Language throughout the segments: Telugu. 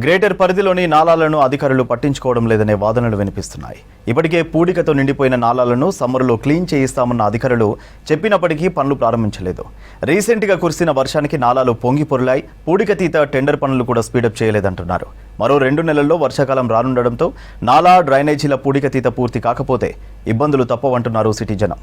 గ్రేటర్ పరిధిలోని నాలాలను అధికారులు పట్టించుకోవడం లేదనే వాదనలు వినిపిస్తున్నాయి. ఇప్పటికే పూడికతో నిండిపోయిన నాలాలను సమ్మర్లో క్లీన్ చేయిస్తామన్న అధికారులు చెప్పినప్పటికీ పనులు ప్రారంభించలేదు. రీసెంట్గా కురిసిన వర్షానికి నాలాలు పొంగి పొర్లాయి. పూడికతీత టెండర్ పనులు కూడా స్పీడప్ చేయలేదంటున్నారు. మరో 2 నెలల్లో వర్షాకాలం రానుండడంతో నాలా డ్రైనేజీల పూడికతీత పూర్తి కాకపోతే ఇబ్బందులు తప్పవంటున్నారు సిటీ జనం.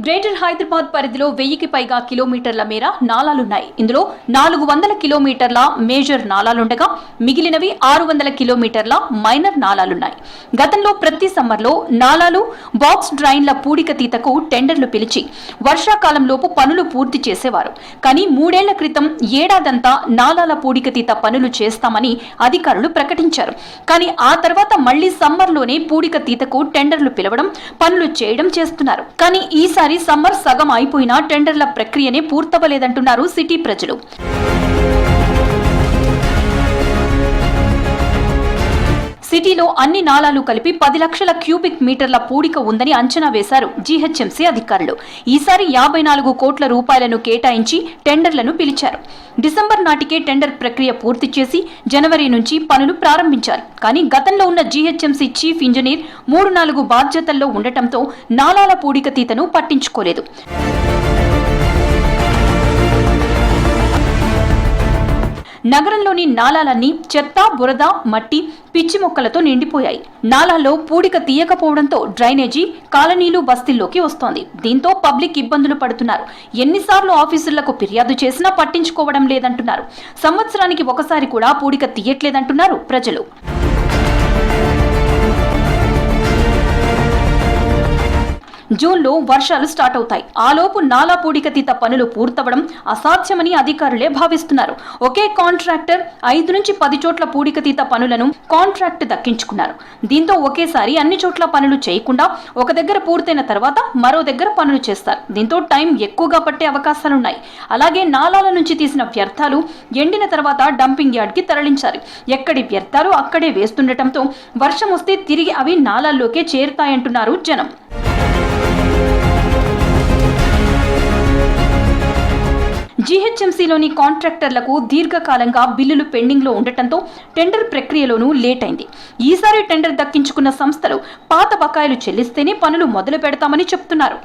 గ్రేటర్ హైదరాబాద్ పరిధిలో 1000కి పైగా కిలోమీటర్ల మేర నాలాలున్నాయి. ఇందులో 400 కిలోమీటర్ల మేజర్ నాలాలుండగా మిగిలినవి 600 కిలోమీటర్ల మైనర్ నాలాలున్నాయి. గతంలో ప్రతి సమ్మర్లో నాలాలు బాక్స్ డ్రైన్ల పూడికతీతకు టెండర్లు పిలిచి వర్షాకాలంలోపు పనులు పూర్తి చేసేవారు. కానీ 3 ఏళ్ల క్రితం ఏడాదంతా నాలాల పూడికతీత పనులు చేస్తామని అధికారులు ప్రకటించారు. కానీ ఆ తర్వాత మళ్లీ సమ్మర్లోనే పూడికతీతకు టెండర్లు పిలవడం, పనులు చేయడం చేస్తున్నారు. కానీ ఈసారి సమ్మర్ సగం అయిపోయినా టెండర్ల ప్రక్రియనే పూర్తవలేదంటున్నారు సిటీ ప్రజలు. సిటీలో అన్ని నాలాలు కలిపి 10 లక్షల క్యూబిక్ మీటర్ల పూడిక ఉందని అంచనా వేశారు జీహెచ్ఎంసీ అధికారులు. ఈసారి 54 కోట్ల రూపాయలను కేటాయించి టెండర్లను పిలిచారు. డిసెంబర్ నాటికే టెండర్ ప్రక్రియ పూర్తి చేసి జనవరి నుంచి పనులు ప్రారంభించారు. కానీ గతంలో ఉన్న జీహెచ్ఎంసీ చీఫ్ ఇంజనీర్ 3-4 బాధ్యతల్లో ఉండటంతో నాలాల పూడికతీతను పట్టించుకోలేదు. నగరంలోని నాలాలన్నీ చెత్త, బురద, మట్టి, పిచ్చి మొక్కలతో నిండిపోయాయి. నాలాల్లో పూడిక తీయకపోవడంతో డ్రైనేజీ కాలనీలు, బస్తీల్లోకి వస్తోంది. దీంతో పబ్లిక్ ఇబ్బందులు పడుతున్నారు. ఎన్నిసార్లు ఆఫీసులకు ఫిర్యాదు చేసినా పట్టించుకోవడం లేదంటున్నారు. సంవత్సరానికి ఒకసారి కూడా పూడిక తీయట్లేదంటున్నారు ప్రజలు. జూన్లో వర్షాలు స్టార్ట్ అవుతాయి. ఆలోపు నాలా పూడికతీత పనులు పూర్తవడం అసాధ్యమని అధికారులే భావిస్తున్నారు. ఒకే కాంట్రాక్టర్ 5 నుంచి 10 చోట్ల పూడికతీత పనులను కాంట్రాక్ట్ దక్కించుకున్నారు. దీంతో ఒకేసారి అన్ని చోట్ల పనులు చేయకుండా ఒక దగ్గర పూర్తయిన తర్వాత మరో దగ్గర పనులు చేస్తారు. దీంతో టైం ఎక్కువగా పట్టే అవకాశాలున్నాయి. అలాగే నాలాల నుంచి తీసిన వ్యర్థాలు ఎండిన తర్వాత డంపింగ్ యార్డ్కి తరలించాలి. ఎక్కడి వ్యర్థాలు అక్కడే వేస్తుండటంతో వర్షం వస్తే తిరిగి అవి నాలాల్లోకే చేరుతాయంటున్నారు జనం. జీహెచ్ఎంసీలోని కాంట్రాక్టర్లకు దీర్ఘకాలంగా బిల్లులు పెండింగ్లో ఉండటంతో టెండర్ ప్రక్రియలోనూ లేట్ అయింది. ఈసారి టెండర్ దక్కించుకున్న సంస్థలు పాత బకాయిలు చెల్లిస్తేనే పనులు మొదలు పెడతామని చెప్తున్నారు.